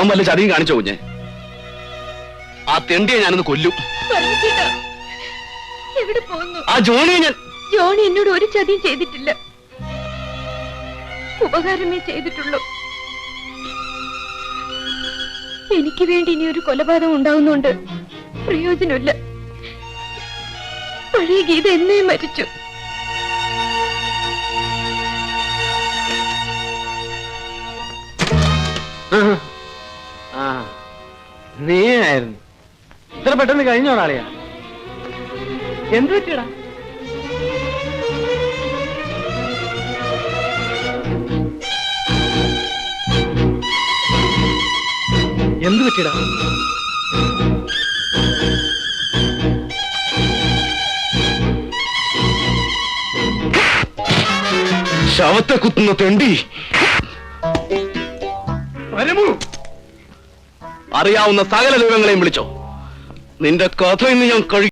അവൻ വല്ല ചതിയും കാണിച്ചോ കുഞ്ഞെ? ആ തെണ്ടിയെ ഞാനൊന്ന് കൊല്ലും. എവിടെ പോകുന്നു? ആ ജോണിയെ ജോണി എന്നോട് ഒരു ചതിയും ചെയ്തിട്ടില്ല, ഉപകാരമേ ചെയ്തിട്ടുള്ളൂ. എനിക്ക് വേണ്ടി ഇനി ഒരു കൊലപാതകം ഉണ്ടാവുന്നുണ്ട്, പ്രയോജനമില്ല. പഴയ ഗീത എന്നേ മരിച്ചു. നീ ആയിരുന്നു ഇത്ര പെട്ടെന്ന് കഴിഞ്ഞോടാളിയാ? എന്ത് പറ്റിയടാ? എന്ത് പറ്റിയടാ? ശവത്തെ കുത്തുന്ന തെണ്ടി. അറിയാവുന്ന സകല ദൈവങ്ങളെയും വിളിച്ചോ. നിന്റെ കഥ ഇന്ന് ഞാൻ